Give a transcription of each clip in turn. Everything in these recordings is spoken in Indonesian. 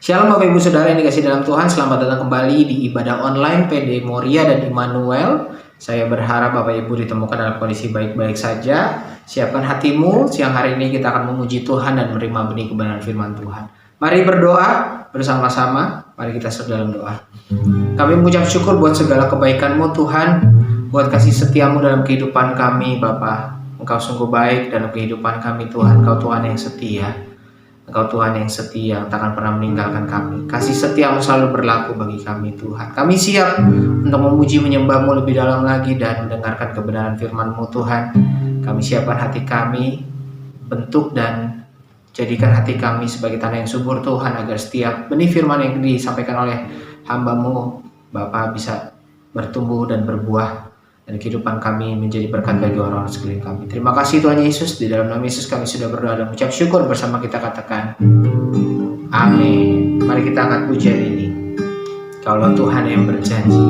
Shalom Bapak Ibu Saudara yang dikasih dalam Tuhan, selamat datang kembali di ibadah online PD Moria dan Immanuel. Saya berharap Bapak Ibu ditemukan dalam kondisi baik-baik saja. Siapkan hatimu, siang hari ini kita akan memuji Tuhan dan menerima benih kebenaran firman Tuhan. Mari berdoa bersama-sama, mari kita serta dalam doa. Kami mengucap syukur buat segala kebaikan-Mu Tuhan, buat kasih setiamu dalam kehidupan kami Bapa. Engkau sungguh baik dalam kehidupan kami Tuhan, Engkau Tuhan yang setia. Engkau Tuhan yang setia, takkan pernah meninggalkan kami. Kasih setiamu selalu berlaku bagi kami Tuhan. Kami siap untuk memuji menyembah-Mu lebih dalam lagi dan mendengarkan kebenaran firman-Mu Tuhan. Kami siapkan hati kami, bentuk dan jadikan hati kami sebagai tanah yang subur Tuhan, agar setiap benih firman yang disampaikan oleh hamba-Mu Bapa bisa bertumbuh dan berbuah, dan kehidupan kami menjadi berkat bagi orang-orang sekeliling kami. Terima kasih Tuhan Yesus, di dalam nama Yesus kami sudah berdoa dan mengucap syukur bersama kita katakan amin. Mari kita angkat pujian ini. Kaulah Tuhan yang berjanji.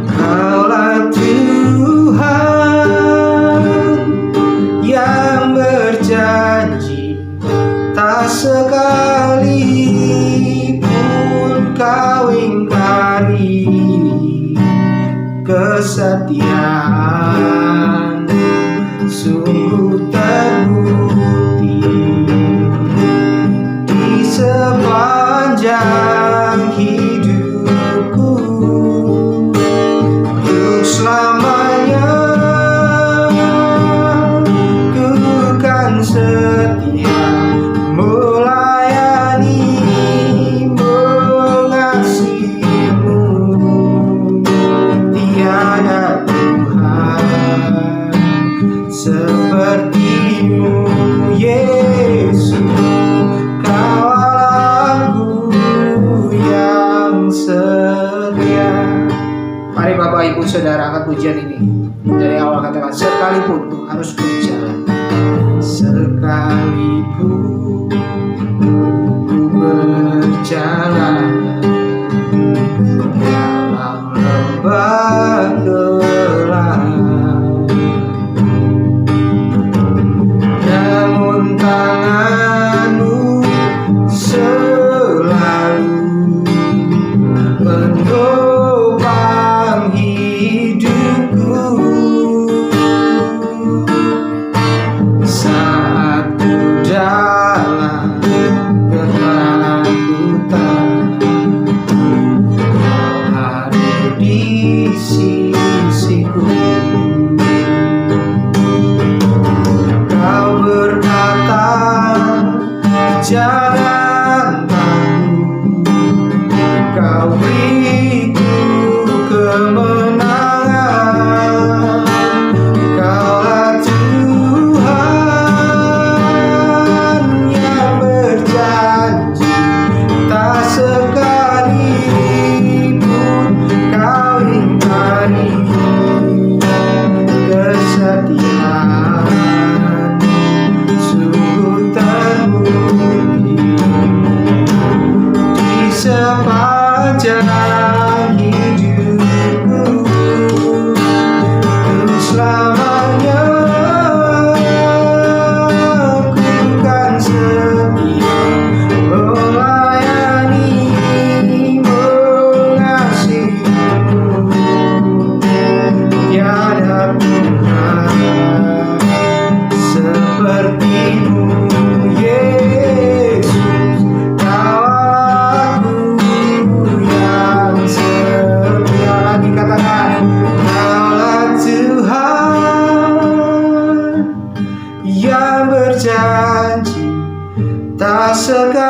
Kaulah Tuhan yang berjanji, tak sekalipun kau ingkari kesetiaan sungguh terbukti di sepanjang hidupku, untuk selamanya ku kan setia melayani mengasihimu. Tiada Tuhan seperti-Mu Yesus, Kaulah aku yang setia. Mari Bapak Ibu Saudara angkat pujian ini. Dari awal katakan sekalipun ku harus berjalan, sekalipun ku berjalan dalam lembah gelap, namun tangan-Mu selalu menopang hidupku. Saat ku dalam ketakutan, hadir di sisiku. Kau berkata, jangan takut, Kau beriku kemenangan. Kaulah Tuhan yang berjanji, tak sekalipun Kau ingkari kesetiaan sungguh terbukti di sepanjang hidupku, untuk selamanya ku kan setia melayani mengasihimu. Tiada Tuhan seperti-Mu Yesus, Kaulah aku yang setia. Lagi katakan, Kaulah Tuhan yang berjanji, tak sekalipun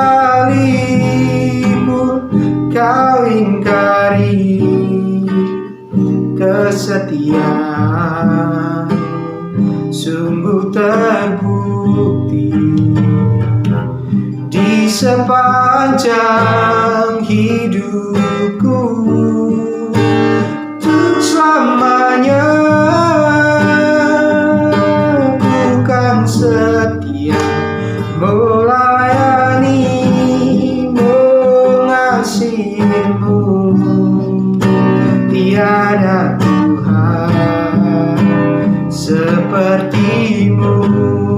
Kau ingkari kesetiaan sungguh terbukti di sepanjang hidupku, untuk selamanya ku kan setia melayani mengasihimu. Tiada Tuhan seperti-Mu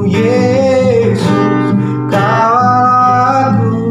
Yesus, Kaulah aku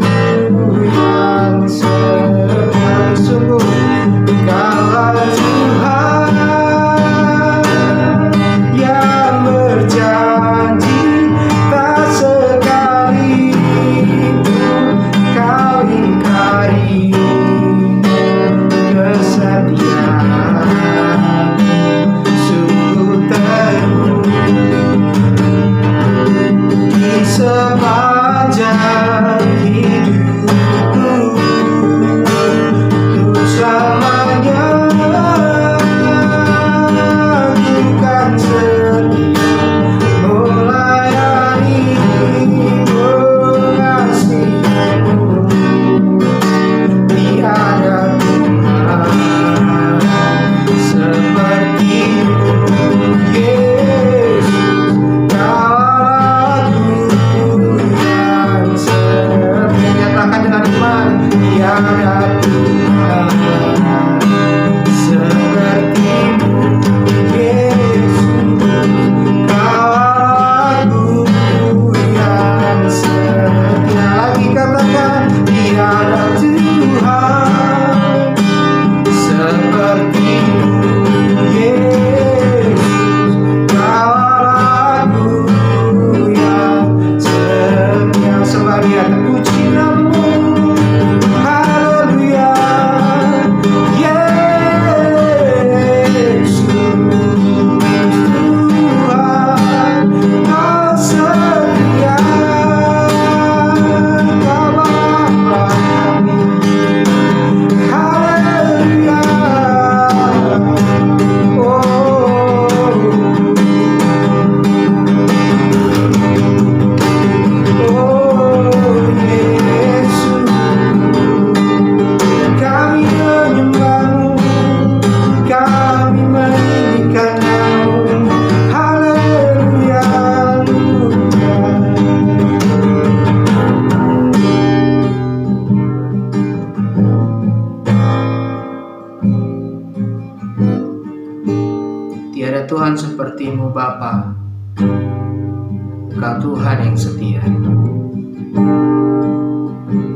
Engkau Tuhan yang setia.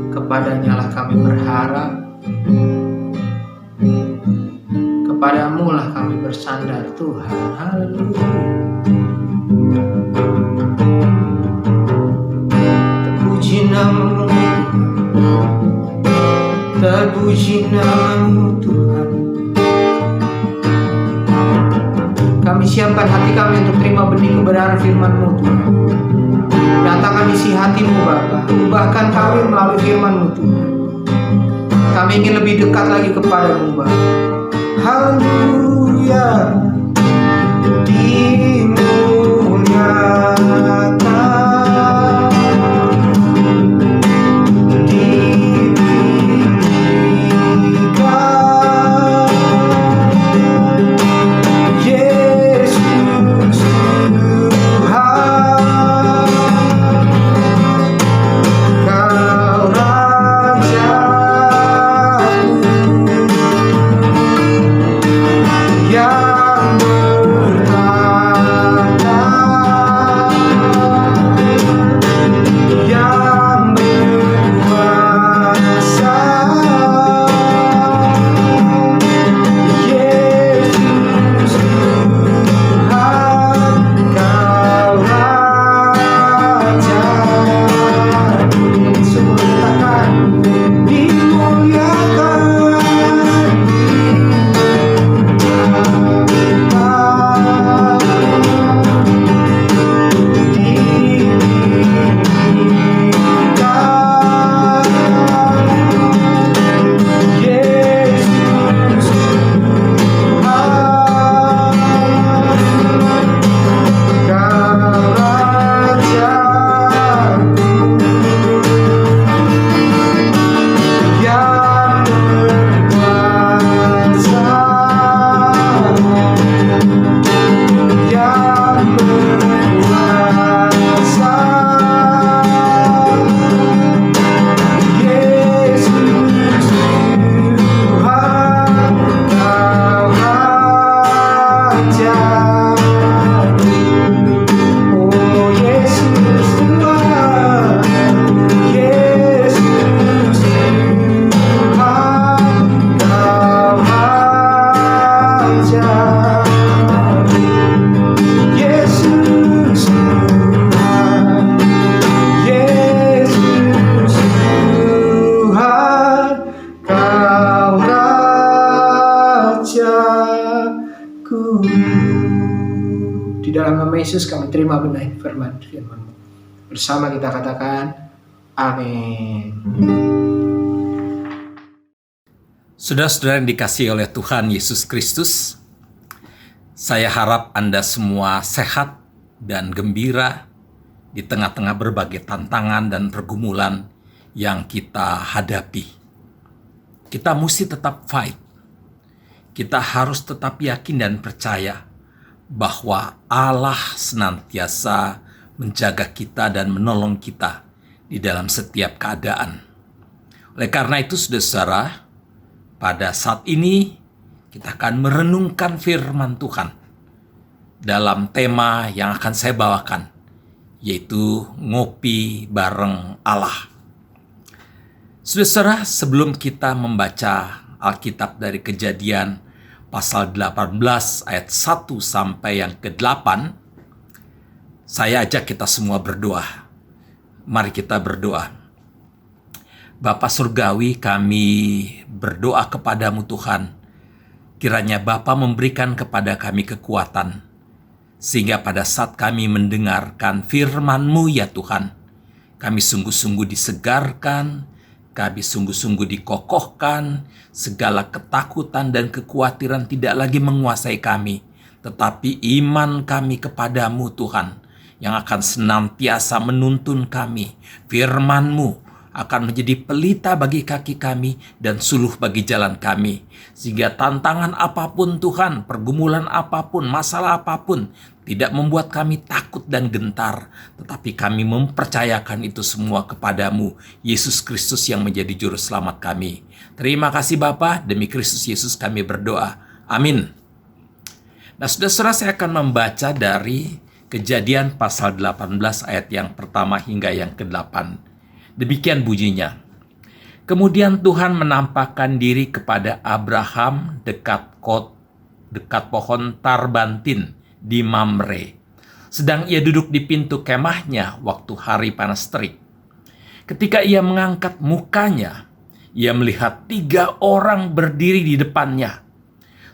Kepadanya lah kami berharap, kepadamu lah kami bersandar Tuhan. Haleluya. Terpuji namamu Tuhan, terpuji namamu Tuhan. Kami siapkan hati kami untuk terima benih kebenaran firman-Mu Tuhan. Nyatakan isi hati-Mu Bapa, ubahkan kami melalui firman-Mu Tuhan. Kami ingin lebih dekat lagi kepadamu Bapa. Haleluya. Dimuliakan, di dalam nama Yesus kami terima benih firman-Mu. Bersama kita katakan, amin. Saudara-saudara yang dikasihi oleh Tuhan Yesus Kristus, saya harap Anda semua sehat dan gembira di tengah-tengah berbagai tantangan dan pergumulan yang kita hadapi. Kita mesti tetap fight. Kita harus tetap yakin dan percaya bahwa Allah senantiasa menjaga kita dan menolong kita di dalam setiap keadaan. Oleh karena itu, saudara, pada saat ini kita akan merenungkan firman Tuhan dalam tema yang akan saya bawakan, yaitu ngopi bareng Allah. Saudara, sebelum kita membaca Alkitab dari Kejadian pasal 18 ayat 1 sampai yang ke-8, saya ajak kita semua berdoa. Mari kita berdoa. Bapa Surgawi, kami berdoa kepadamu Tuhan. Kiranya Bapa memberikan kepada kami kekuatan, sehingga pada saat kami mendengarkan firman-Mu ya Tuhan, kami sungguh-sungguh disegarkan, kami sungguh-sungguh dikokohkan, segala ketakutan dan kekhawatiran tidak lagi menguasai kami, tetapi iman kami kepadamu Tuhan, yang akan senantiasa menuntun kami. Firman-Mu akan menjadi pelita bagi kaki kami dan suluh bagi jalan kami. Sehingga tantangan apapun Tuhan, pergumulan apapun, masalah apapun, tidak membuat kami takut dan gentar, tetapi kami mempercayakan itu semua kepadamu, Yesus Kristus yang menjadi juru selamat kami. Terima kasih Bapa, demi Kristus Yesus kami berdoa. Amin. Nah, saudara-saudara, saya akan membaca dari Kejadian pasal 18 ayat yang pertama hingga yang ke-8. Demikian bunyinya. Kemudian Tuhan menampakkan diri kepada Abraham dekat pohon tarbantin di Mamre. Sedang ia duduk di pintu kemahnya waktu hari panas terik. Ketika ia mengangkat mukanya, ia melihat 3 orang berdiri di depannya.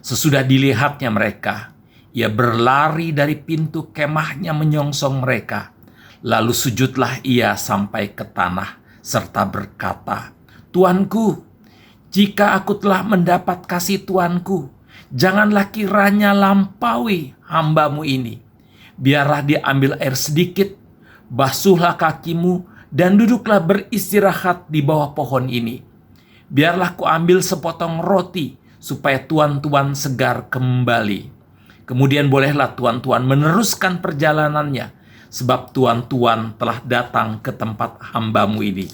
Sesudah dilihatnya mereka, ia berlari dari pintu kemahnya menyongsong mereka. Lalu sujudlah ia sampai ke tanah serta berkata, "Tuanku, jika aku telah mendapat kasih Tuanku, janganlah kiranya lampaui hambamu ini. Biarlah dia ambil air sedikit, basuhlah kakimu, dan duduklah beristirahat di bawah pohon ini. Biarlah ku ambil sepotong roti, supaya tuan-tuan segar kembali. Kemudian bolehlah tuan-tuan meneruskan perjalanannya, sebab tuan-tuan telah datang ke tempat hambamu ini."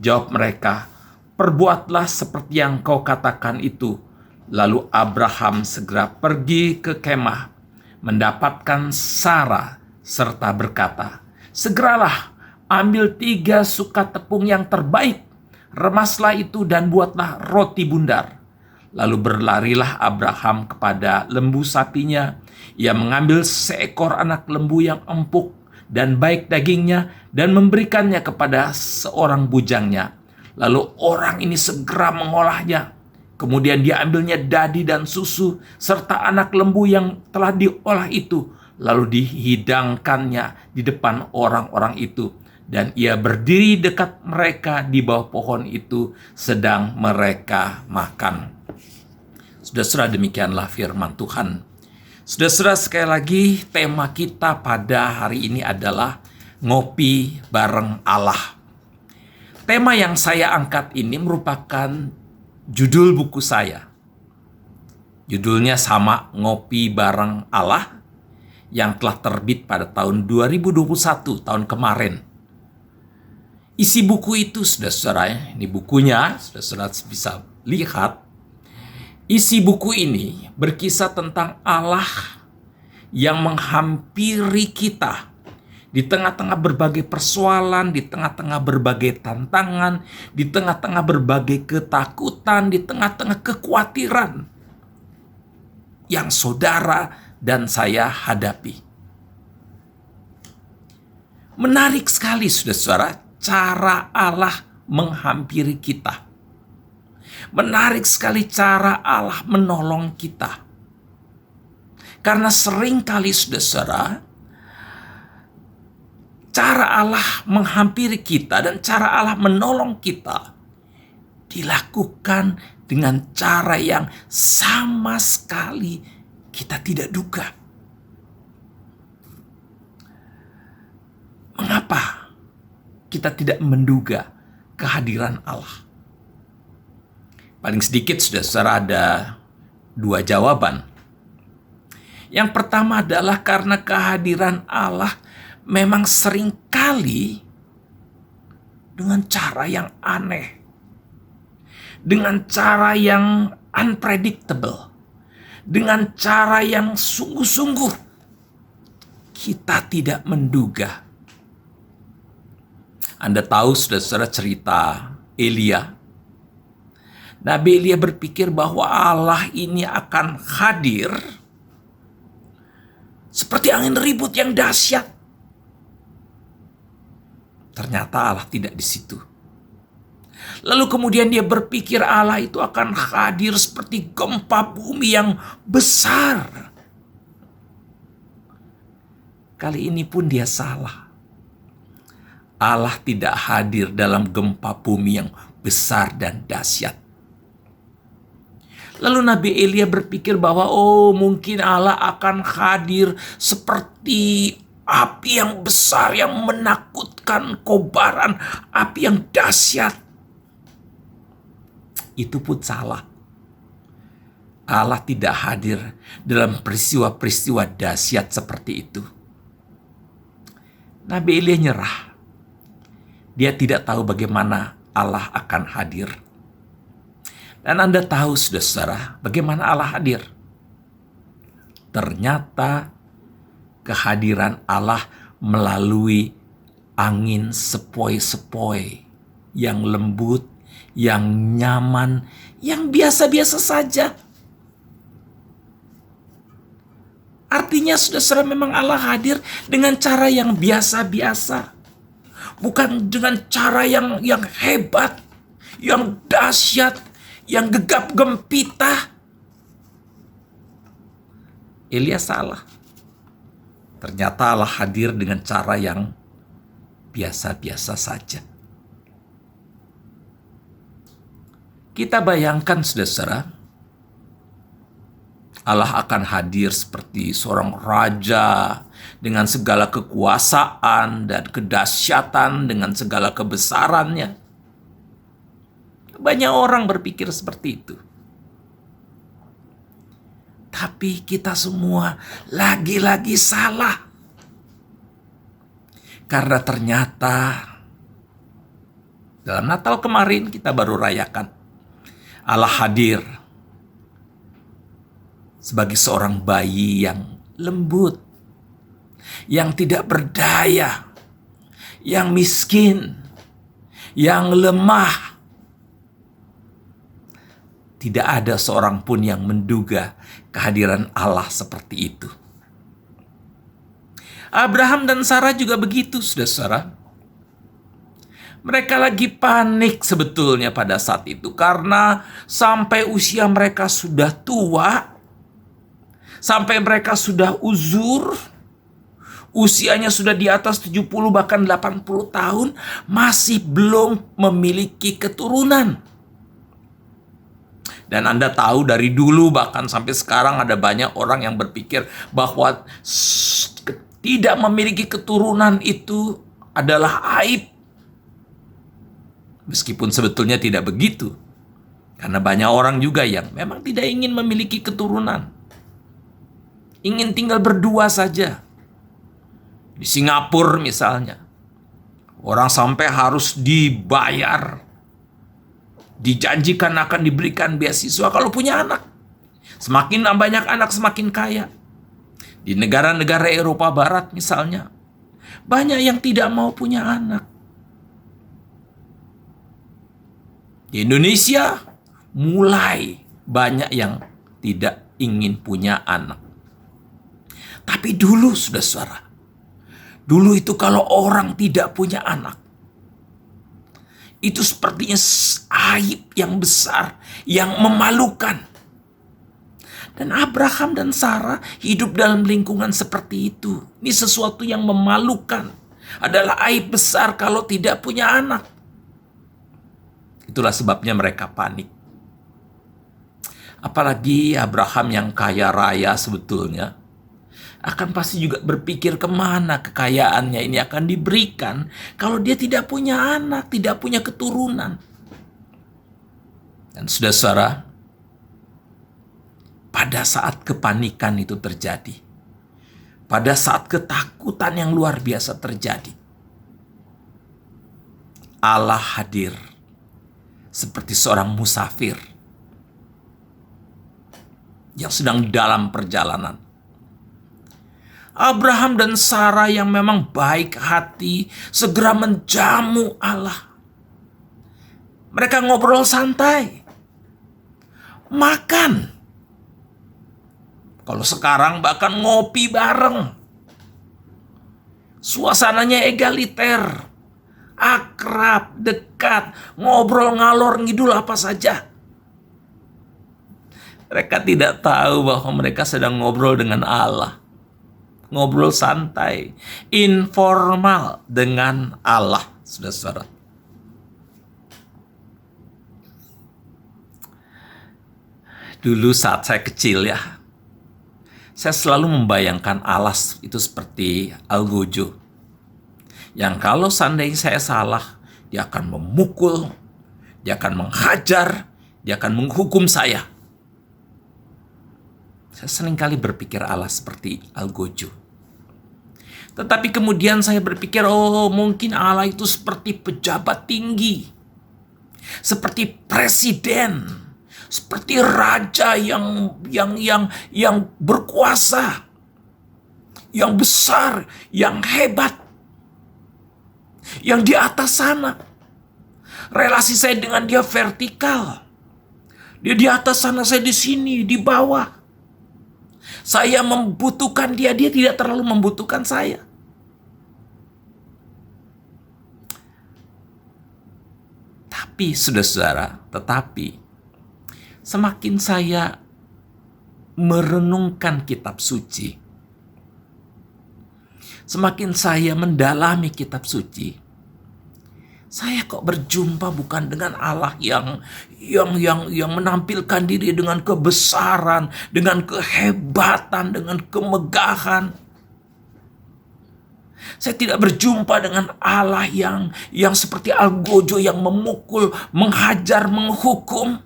Jawab mereka, "Perbuatlah seperti yang kau katakan itu." Lalu Abraham segera pergi ke kemah, mendapatkan Sarah, serta berkata, "Segeralah ambil 3 suka tepung yang terbaik, remaslah itu dan buatlah roti bundar." Lalu berlarilah Abraham kepada lembu sapinya. Ia mengambil seekor anak lembu yang empuk dan baik dagingnya dan memberikannya kepada seorang bujangnya. Lalu orang ini segera mengolahnya. Kemudian dia ambilnya dadi dan susu serta anak lembu yang telah diolah itu, lalu dihidangkannya di depan orang-orang itu. Dan ia berdiri dekat mereka di bawah pohon itu sedang mereka makan. Saudara-saudara, demikianlah firman Tuhan. Saudara-saudara, sekali lagi tema kita pada hari ini adalah ngopi bareng Allah. Tema yang saya angkat ini merupakan judul buku saya. Judulnya sama, Ngopi Bareng Allah, yang telah terbit pada tahun 2021, tahun kemarin. Isi buku itu, saudara-saudara, ini bukunya, saudara-saudara bisa lihat. Isi buku ini berkisah tentang Allah yang menghampiri kita di tengah-tengah berbagai persoalan, di tengah-tengah berbagai tantangan, di tengah-tengah berbagai ketakutan, di tengah-tengah kekhawatiran yang saudara dan saya hadapi. Menarik sekali, saudara-saudara, cara Allah menghampiri kita. Menarik sekali cara Allah menolong kita. Karena seringkali, saudara-saudara, cara Allah menghampiri kita dan cara Allah menolong kita dilakukan dengan cara yang sama sekali kita tidak duga. Mengapa kita tidak menduga kehadiran Allah? Paling sedikit, saudara-saudara, ada 2 jawaban. Yang pertama adalah karena kehadiran Allah memang seringkali dengan cara yang aneh, dengan cara yang unpredictable, dengan cara yang sungguh-sungguh kita tidak menduga. Anda tahu, saudara-saudara, cerita Elia. Nabi Elia berpikir bahwa Allah ini akan hadir seperti angin ribut yang dahsyat. Ternyata Allah tidak di situ. Lalu kemudian dia berpikir Allah itu akan hadir seperti gempa bumi yang besar. Kali ini pun dia salah. Allah tidak hadir dalam gempa bumi yang besar dan dahsyat. Lalu Nabi Elia berpikir bahwa mungkin Allah akan hadir seperti api yang besar yang menakutkan, kobaran api yang dahsyat. Itu pun salah. Allah tidak hadir dalam peristiwa-peristiwa dahsyat seperti itu. Nabi Elia nyerah. Dia tidak tahu bagaimana Allah akan hadir. Dan Anda tahu, saudara-saudara, bagaimana Allah hadir. Ternyata kehadiran Allah melalui angin sepoi-sepoi yang lembut, yang nyaman, yang biasa-biasa saja. Artinya saudara, memang Allah hadir dengan cara yang biasa-biasa. Bukan dengan cara yang hebat, yang dahsyat, yang gegap gempita. Elia salah. Ternyata Allah hadir dengan cara yang biasa-biasa saja. Kita bayangkan saudara, Allah akan hadir seperti seorang raja dengan segala kekuasaan dan kedahsyatan, dengan segala kebesarannya. Banyak orang berpikir seperti itu. Tapi kita semua lagi-lagi salah. Karena ternyata dalam Natal kemarin kita baru rayakan, Allah hadir sebagai seorang bayi yang lembut, yang tidak berdaya, yang miskin, yang lemah. Tidak ada seorang pun yang menduga kehadiran Allah seperti itu. Abraham dan Sarah juga begitu, saudara-saudara. Mereka lagi panik sebetulnya pada saat itu, karena sampai usia mereka sudah tua, sampai mereka sudah uzur, usianya sudah di atas 70 bahkan 80 tahun, masih belum memiliki keturunan. Dan Anda tahu dari dulu bahkan sampai sekarang ada banyak orang yang berpikir bahwa tidak memiliki keturunan itu adalah aib. Meskipun sebetulnya tidak begitu. Karena banyak orang juga yang memang tidak ingin memiliki keturunan. Ingin tinggal berdua saja. Di Singapura misalnya, orang sampai harus dibayar, dijanjikan akan diberikan beasiswa kalau punya anak. Semakin banyak anak semakin kaya. Di negara-negara Eropa Barat misalnya, banyak yang tidak mau punya anak. Di Indonesia mulai banyak yang tidak ingin punya anak. Tapi dulu, saudara, dulu itu kalau orang tidak punya anak, itu sepertinya aib yang besar, yang memalukan. Dan Abraham dan Sarah hidup dalam lingkungan seperti itu. Ini sesuatu yang memalukan. Adalah aib besar kalau tidak punya anak. Itulah sebabnya mereka panik. Apalagi Abraham yang kaya raya sebetulnya, akan pasti juga berpikir kemana kekayaannya ini akan diberikan kalau dia tidak punya anak, tidak punya keturunan. Dan saudara, pada saat kepanikan itu terjadi, pada saat ketakutan yang luar biasa terjadi, Allah hadir seperti seorang musafir yang sedang dalam perjalanan. Abraham dan Sarah yang memang baik hati segera menjamu Allah. Mereka ngobrol santai, makan. Kalau sekarang bahkan ngopi bareng. Suasananya egaliter, akrab, dekat, ngobrol ngalor ngidul apa saja. Mereka tidak tahu bahwa mereka sedang ngobrol dengan Allah. Ngobrol santai, informal dengan Allah, saudara-saudara. Dulu saat saya kecil ya, saya selalu membayangkan Allah itu seperti algojo. Yang kalau seandainya saya salah, dia akan memukul, dia akan menghajar, dia akan menghukum saya. Saya seringkali berpikir Allah seperti algojo. Tetapi kemudian saya berpikir, oh mungkin Allah itu seperti pejabat tinggi. Seperti presiden. Seperti raja yang berkuasa. yang besar, yang hebat, yang di atas sana. Relasi saya dengan dia vertikal. Dia di atas sana, saya di sini, di bawah. Saya membutuhkan dia, dia tidak terlalu membutuhkan saya. Tapi saudara-saudara, semakin saya merenungkan kitab suci, semakin saya mendalami kitab suci, saya kok berjumpa bukan dengan Allah yang menampilkan diri dengan kebesaran, dengan kehebatan, dengan kemegahan. Saya tidak berjumpa dengan Allah yang seperti algojo yang memukul, menghajar, menghukum.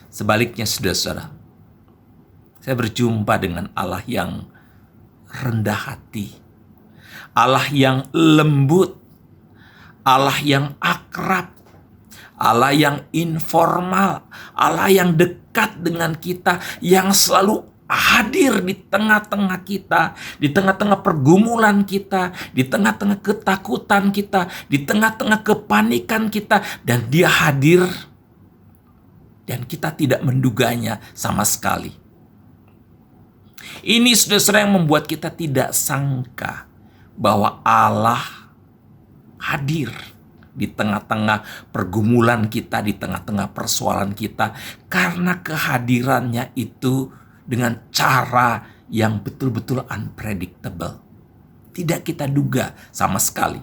Sebaliknya saudara-saudara, saya berjumpa dengan Allah yang rendah hati, Allah yang lembut, Allah yang akrab, Allah yang informal, Allah yang dekat dengan kita, yang selalu hadir di tengah-tengah kita, di tengah-tengah pergumulan kita, di tengah-tengah ketakutan kita, di tengah-tengah kepanikan kita, dan dia hadir dan kita tidak menduganya sama sekali. Ini saudara-saudara yang membuat kita tidak sangka bahwa Allah hadir di tengah-tengah pergumulan kita, di tengah-tengah persoalan kita, karena kehadirannya itu dengan cara yang betul-betul unpredictable. Tidak kita duga sama sekali.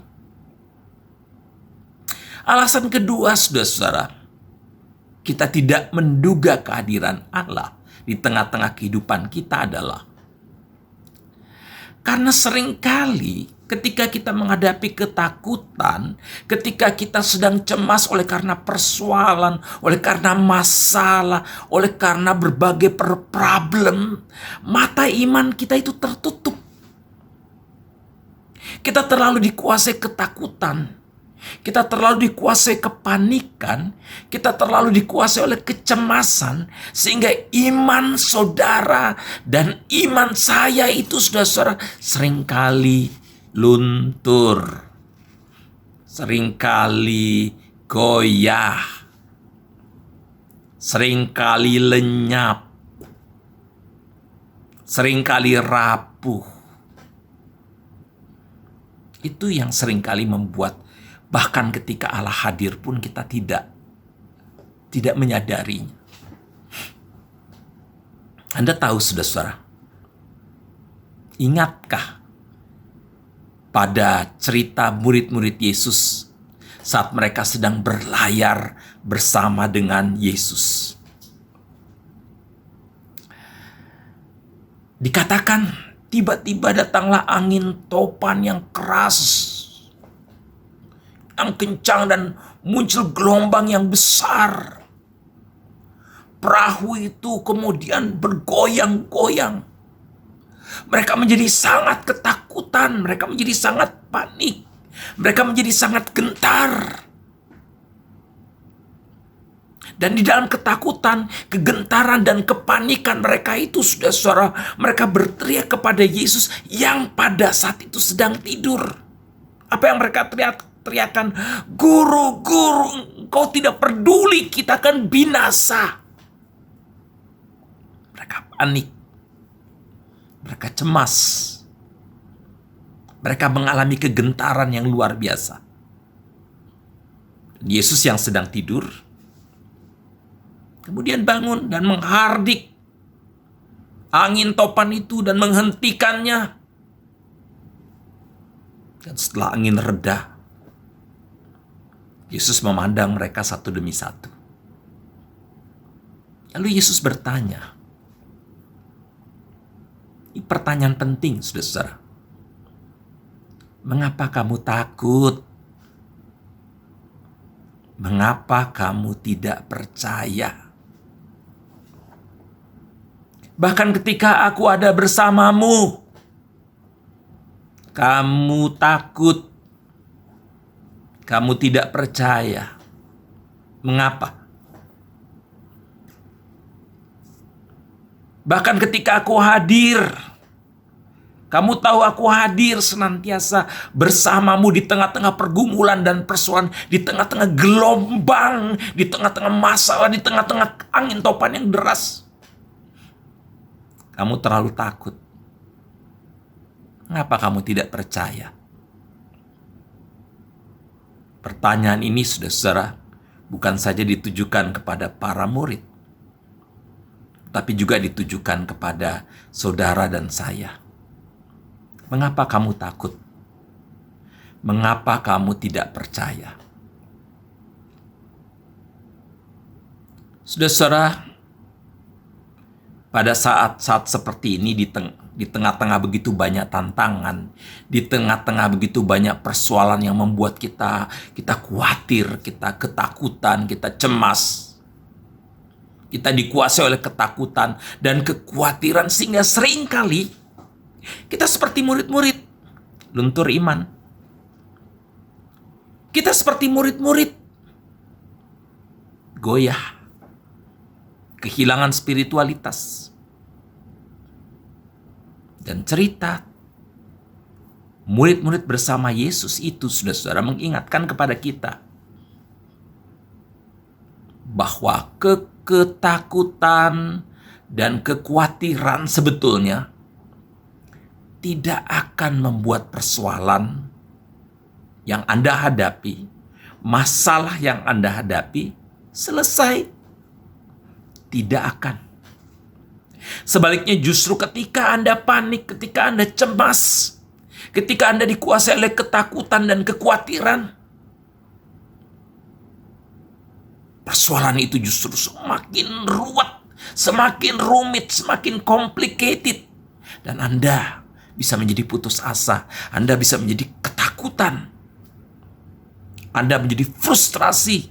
Alasan kedua, saudara-saudara, kita tidak menduga kehadiran Allah di tengah-tengah kehidupan kita adalah karena seringkali ketika kita menghadapi ketakutan, ketika kita sedang cemas oleh karena persoalan, oleh karena masalah, oleh karena berbagai problem, mata iman kita itu tertutup. Kita terlalu dikuasai ketakutan, kita terlalu dikuasai kepanikan, kita terlalu dikuasai oleh kecemasan, sehingga iman saudara dan iman saya itu saudara-saudara seringkali luntur, seringkali goyah, seringkali lenyap, seringkali rapuh. Itu yang seringkali membuat bahkan ketika Allah hadir pun kita tidak menyadarinya. Anda tahu saudara-saudara, ingatkah pada cerita murid-murid Yesus saat mereka sedang berlayar bersama dengan Yesus? Dikatakan tiba-tiba datanglah angin topan yang keras, yang kencang, dan muncul gelombang yang besar. Perahu itu kemudian bergoyang-goyang. Mereka menjadi sangat ketakutan, mereka menjadi sangat panik, mereka menjadi sangat gentar. Dan di dalam ketakutan, kegentaran, dan kepanikan mereka itu, saudara-saudara, mereka berteriak kepada Yesus yang pada saat itu sedang tidur. Apa yang mereka teriakan? Guru, guru, engkau tidak peduli, kita akan binasa. Mereka panik. Mereka cemas. Mereka mengalami kegentaran yang luar biasa. Yesus yang sedang tidur kemudian bangun dan menghardik angin topan itu dan menghentikannya. Dan setelah angin reda, Yesus memandang mereka satu demi satu. Lalu Yesus bertanya, ini pertanyaan penting, saudara. Mengapa kamu takut? Mengapa kamu tidak percaya? Bahkan ketika aku ada bersamamu, kamu takut. Kamu tidak percaya. Mengapa? Bahkan ketika aku hadir, Kamu tahu aku hadir senantiasa bersamamu di tengah-tengah pergumulan dan persoalan, di tengah-tengah gelombang, di tengah-tengah masalah, di tengah-tengah angin topan yang deras. Kamu terlalu takut. Mengapa kamu tidak percaya? Pertanyaan ini, saudara, bukan saja ditujukan kepada para murid, tapi juga ditujukan kepada saudara dan saya. Mengapa kamu takut? Mengapa kamu tidak percaya? Saudara, pada saat-saat seperti ini, di tengah-tengah begitu banyak tantangan, di tengah-tengah begitu banyak persoalan yang membuat kita khawatir, kita ketakutan, kita cemas. Kita dikuasai oleh ketakutan dan kekhawatiran sehingga seringkali kita seperti murid-murid luntur iman. Kita seperti murid-murid goyah, kehilangan spiritualitas. Dan cerita murid-murid bersama Yesus itu, saudara, mengingatkan kepada kita bahwa ketakutan dan kekhawatiran sebetulnya tidak akan membuat persoalan yang Anda hadapi, masalah yang Anda hadapi selesai. Tidak akan. Sebaliknya justru ketika Anda panik, ketika Anda cemas, ketika Anda dikuasai oleh ketakutan dan kekhawatiran, persoalan itu justru semakin ruwet, semakin rumit, semakin complicated. Dan Anda bisa menjadi putus asa, Anda bisa menjadi ketakutan, Anda menjadi frustrasi.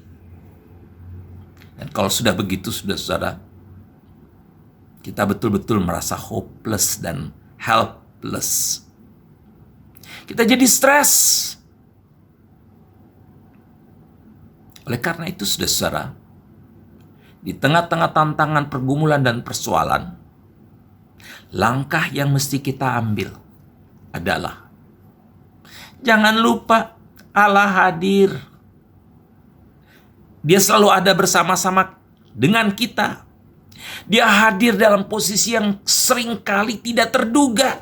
Dan kalau sudah begitu, saudara, kita betul-betul merasa hopeless dan helpless. Kita jadi stres. Oleh karena itu, saudara, di tengah-tengah tantangan, pergumulan, dan persoalan, langkah yang mesti kita ambil adalah jangan lupa Allah hadir. Dia selalu ada bersama-sama dengan kita. Dia hadir dalam posisi yang seringkali tidak terduga.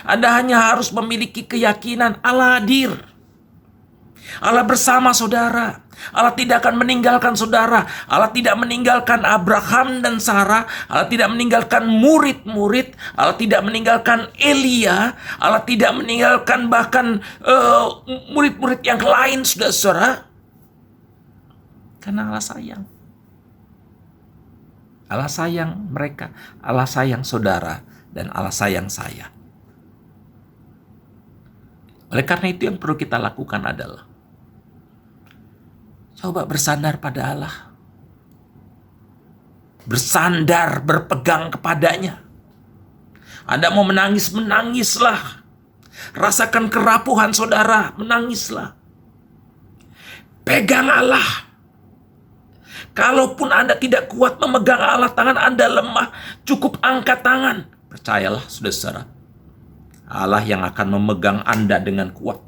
Anda hanya harus memiliki keyakinan Allah hadir. Allah bersama saudara. Allah tidak akan meninggalkan saudara. Allah tidak meninggalkan Abraham dan Sarah. Allah tidak meninggalkan murid-murid. Allah tidak meninggalkan Elia. Allah tidak meninggalkan bahkan murid-murid yang lain, saudara-saudara. Karena Allah sayang. Allah sayang mereka. Allah sayang saudara. Dan Allah sayang saya. Oleh karena itu yang perlu kita lakukan adalah coba bersandar pada Allah. Bersandar, berpegang kepadanya. Anda mau menangis, menangislah. Rasakan kerapuhan saudara, menangislah. Pegang Allah. Kalaupun Anda tidak kuat memegang Allah, tangan Anda lemah, cukup angkat tangan. Percayalah, saudara, Allah yang akan memegang Anda dengan kuat.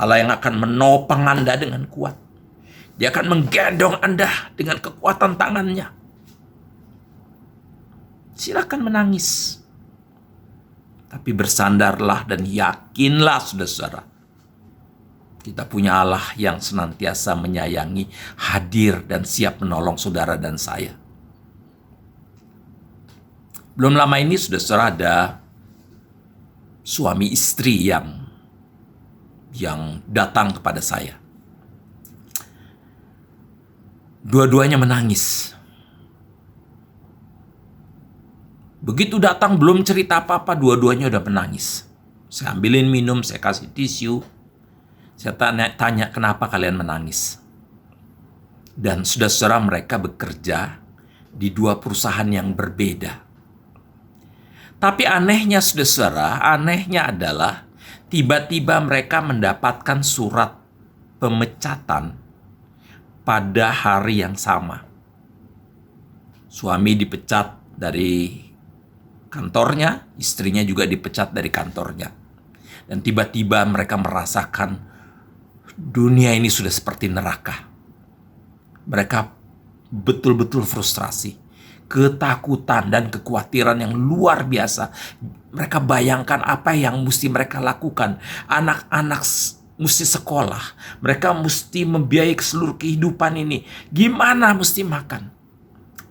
Allah yang akan menopang Anda dengan kuat. Dia akan menggendong Anda dengan kekuatan tangannya. Silakan menangis. Tapi bersandarlah dan yakinlah, saudara, kita punya Allah yang senantiasa menyayangi, hadir dan siap menolong saudara dan saya. Belum lama ini, saudara, ada suami istri yang datang kepada saya. Dua-duanya menangis. Begitu datang belum cerita apa-apa, dua-duanya udah menangis. Saya ambilin minum, saya kasih tisu. Saya tanya kenapa kalian menangis. Dan saudara-saudara, mereka bekerja di dua perusahaan yang berbeda. Tapi anehnya, saudara, anehnya adalah tiba-tiba mereka mendapatkan surat pemecatan pada hari yang sama. Suami dipecat dari kantornya, istrinya juga dipecat dari kantornya. Dan tiba-tiba mereka merasakan dunia ini sudah seperti neraka. Mereka betul-betul frustrasi, ketakutan dan kekhawatiran yang luar biasa. Mereka bayangkan apa yang mesti mereka lakukan. Anak-anak mesti sekolah, mereka mesti membiayai seluruh kehidupan ini. Gimana mesti makan?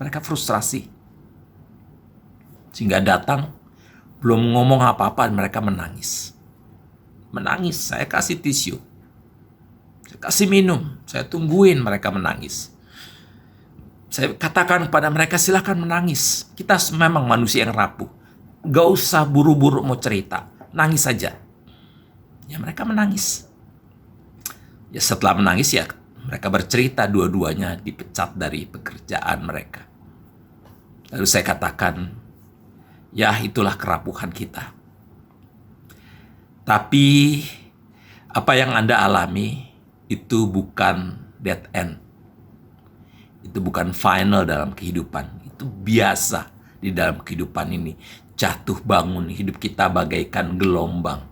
Mereka frustrasi. Sehingga datang, belum ngomong apa-apa, mereka menangis. Menangis, saya kasih tisu. Saya kasih minum, saya tungguin mereka menangis. Saya katakan kepada mereka, silakan menangis. Kita memang manusia yang rapuh. Gak usah buru-buru mau cerita, nangis saja. Ya mereka menangis. Ya setelah menangis ya mereka bercerita dua-duanya dipecat dari pekerjaan mereka. Lalu saya katakan, ya itulah kerapuhan kita. Tapi apa yang Anda alami itu bukan dead end. Itu bukan final dalam kehidupan. Itu biasa di dalam kehidupan ini. Jatuh bangun, hidup kita bagaikan gelombang.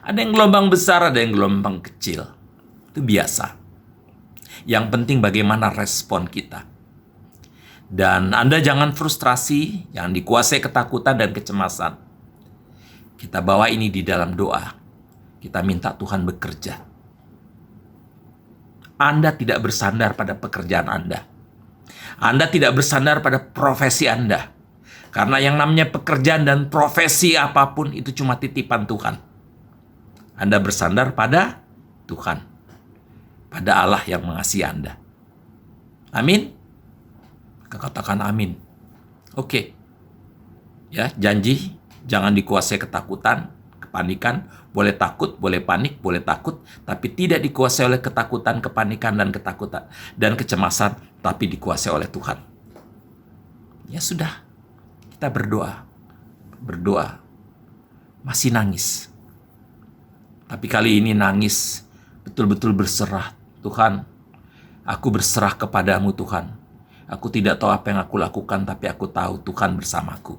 Ada yang gelombang besar, ada yang gelombang kecil. Itu biasa. Yang penting bagaimana respon kita. Dan Anda jangan frustrasi, jangan dikuasai ketakutan dan kecemasan. Kita bawa ini di dalam doa. Kita minta Tuhan bekerja. Anda tidak bersandar pada pekerjaan Anda. Anda tidak bersandar pada profesi Anda. Karena yang namanya pekerjaan dan profesi apapun itu cuma titipan Tuhan. Anda bersandar pada Tuhan. Pada Allah yang mengasihi Anda. Amin? Katakan amin. Oke. Ya, janji jangan dikuasai ketakutan, kepanikan. Boleh takut, boleh panik, boleh takut, tapi tidak dikuasai oleh ketakutan, kepanikan, dan ketakutan dan kecemasan, tapi dikuasai oleh Tuhan. Ya sudah, kita berdoa. Berdoa. Masih nangis. Tapi kali ini nangis, betul-betul berserah. Tuhan, aku berserah kepadamu Tuhan. Aku tidak tahu apa yang aku lakukan, tapi aku tahu Tuhan bersamaku.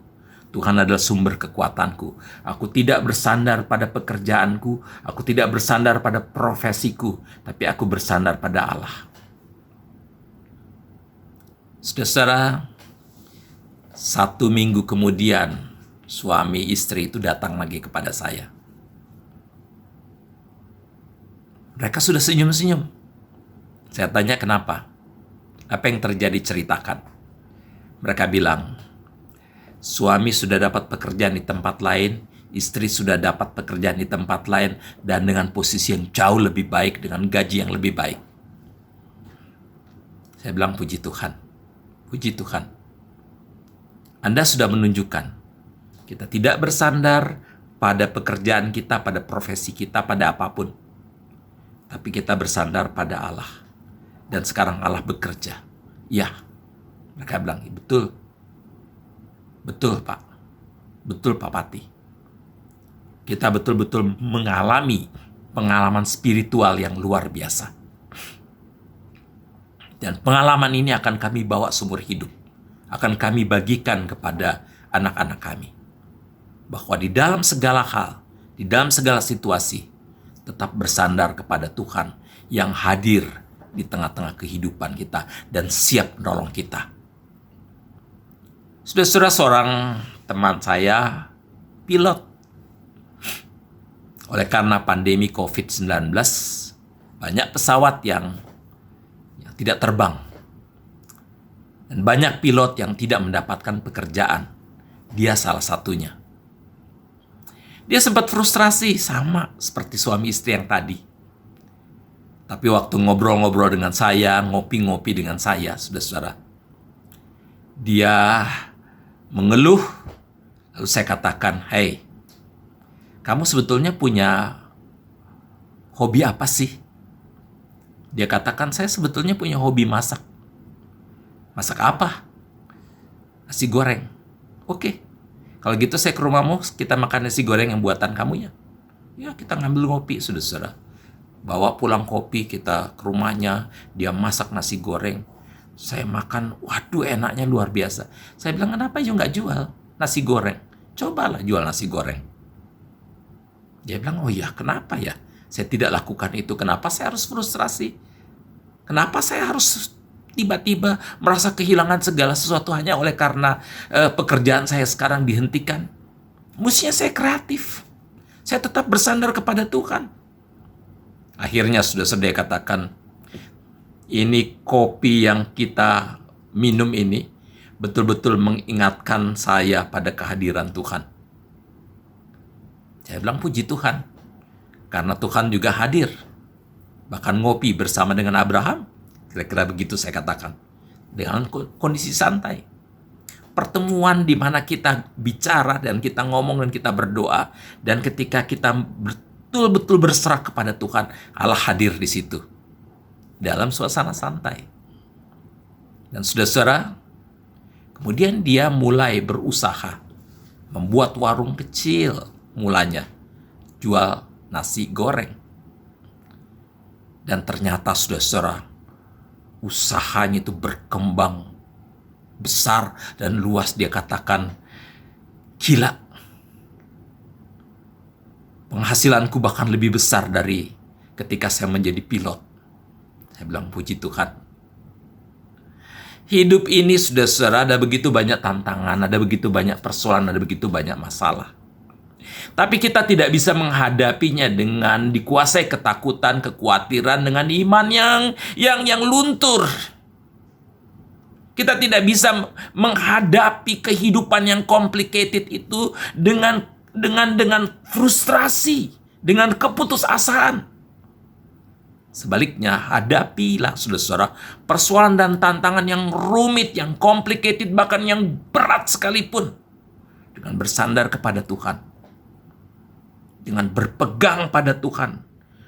Tuhan adalah sumber kekuatanku. Aku tidak bersandar pada pekerjaanku. Aku tidak bersandar pada profesiku. Tapi aku bersandar pada Allah. Saudara, 1 minggu kemudian, suami istri itu datang lagi kepada saya. Mereka sudah senyum-senyum. Saya tanya kenapa? Apa yang terjadi, ceritakan. Mereka bilang, suami sudah dapat pekerjaan di tempat lain, istri sudah dapat pekerjaan di tempat lain, dan dengan posisi yang jauh lebih baik, dengan gaji yang lebih baik. Saya bilang, puji Tuhan. Puji Tuhan. Anda sudah menunjukkan, kita tidak bersandar pada pekerjaan kita, pada profesi kita, pada apapun. Tapi kita bersandar pada Allah. Dan sekarang Allah bekerja. Ya, mereka bilang, betul. Betul, Pak. Betul, Pak Pati. Kita betul-betul mengalami pengalaman spiritual yang luar biasa. Dan pengalaman ini akan kami bawa seumur hidup. Akan kami bagikan kepada anak-anak kami. Bahwa di dalam segala hal, di dalam segala situasi, tetap bersandar kepada Tuhan yang hadir di tengah-tengah kehidupan kita dan siap menolong kita. Sudah seorang teman saya pilot. Oleh karena pandemi COVID-19, banyak pesawat yang tidak terbang. Dan banyak pilot yang tidak mendapatkan pekerjaan. Dia salah satunya. Dia sempat frustrasi sama seperti suami istri yang tadi. Tapi waktu ngobrol-ngobrol dengan saya, ngopi-ngopi dengan saya, saudara-saudara, dia mengeluh. Lalu saya katakan, hey, kamu sebetulnya punya hobi apa sih? Dia katakan, saya sebetulnya punya hobi masak. Masak apa? Nasi goreng. Oke. Kalau gitu saya ke rumahmu, kita makan nasi goreng yang buatan kamu ya. Ya, kita ngambil kopi, saudara-saudara. Bawa pulang kopi, kita ke rumahnya, dia masak nasi goreng. Saya makan, waduh enaknya luar biasa. Saya bilang, kenapa you nggak jual nasi goreng? Cobalah jual nasi goreng. Dia bilang, oh ya, kenapa ya? Saya tidak lakukan itu. Kenapa saya harus frustrasi? Kenapa saya harus tiba-tiba merasa kehilangan segala sesuatu hanya oleh karena pekerjaan saya sekarang dihentikan? Mestinya saya kreatif. Saya tetap bersandar kepada Tuhan. Akhirnya sudah saya katakan, ini kopi yang kita minum ini betul-betul mengingatkan saya pada kehadiran Tuhan. Saya bilang puji Tuhan, karena Tuhan juga hadir. Bahkan ngopi bersama dengan Abraham, kira-kira begitu saya katakan. Dengan kondisi santai. Pertemuan di mana kita bicara dan kita ngomong dan kita berdoa, dan ketika kita betul-betul berserah kepada Tuhan, Allah hadir di situ. Dalam suasana santai. Dan saudara-saudara, kemudian dia mulai berusaha membuat warung kecil mulanya, jual nasi goreng. Dan ternyata saudara-saudara, usahanya itu berkembang besar dan luas. Dia katakan, gila, penghasilanku bahkan lebih besar dari ketika saya menjadi pilot. Saya bilang puji Tuhan. Hidup ini sudah ada begitu banyak tantangan, ada begitu banyak persoalan, ada begitu banyak masalah. Tapi kita tidak bisa menghadapinya dengan dikuasai ketakutan, kekhawatiran, dengan iman yang luntur. Kita tidak bisa menghadapi kehidupan yang complicated itu dengan frustrasi, dengan keputusasaan. Sebaliknya, hadapilah saudara-saudara persoalan dan tantangan yang rumit, yang complicated, bahkan yang berat sekalipun, dengan bersandar kepada Tuhan, dengan berpegang pada Tuhan,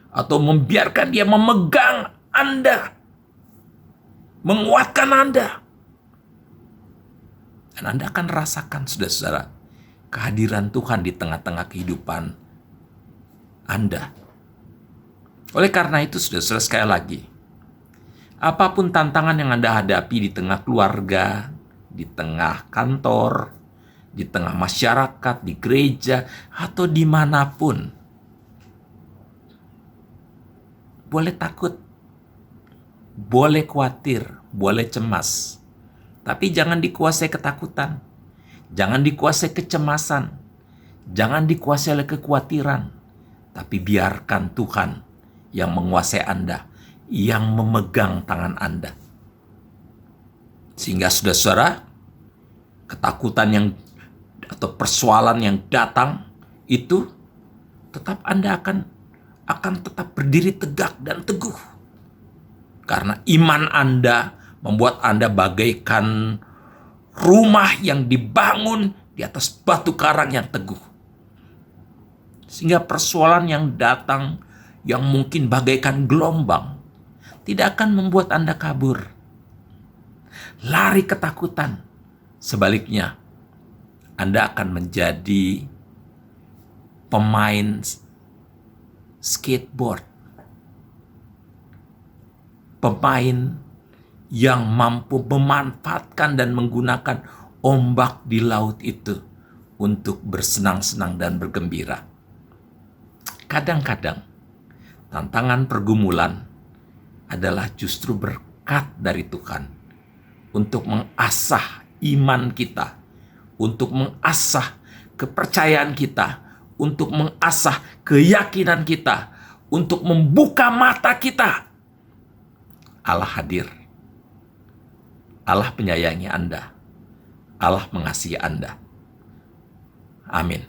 atau membiarkan Dia memegang Anda, menguatkan Anda. Dan Anda akan rasakan, saudara-saudara, kehadiran Tuhan di tengah-tengah kehidupan Anda. Oleh karena itu, saudara-saudara, sekali lagi, apapun tantangan yang Anda hadapi di tengah keluarga, di tengah kantor, di tengah masyarakat, di gereja, atau dimanapun, boleh takut, boleh khawatir, boleh cemas, tapi jangan dikuasai ketakutan, jangan dikuasai kecemasan, jangan dikuasai oleh kekhawatiran, tapi biarkan Tuhan yang menguasai Anda, yang memegang tangan Anda. Sehingga saudara-saudara, ketakutan atau persoalan yang datang itu tetap Anda akan tetap berdiri tegak dan teguh. Karena iman Anda membuat Anda bagaikan rumah yang dibangun di atas batu karang yang teguh. Sehingga persoalan yang datang, yang mungkin bagaikan gelombang, tidak akan membuat Anda kabur, lari ketakutan. Sebaliknya, Anda akan menjadi pemain skateboard, pemain yang mampu memanfaatkan dan menggunakan ombak di laut itu untuk bersenang-senang dan bergembira. Kadang-kadang tantangan pergumulan adalah justru berkat dari Tuhan untuk mengasah iman kita, untuk mengasah kepercayaan kita, untuk mengasah keyakinan kita, untuk membuka mata kita. Allah hadir. Allah menyayangi Anda. Allah mengasihi Anda. Amin.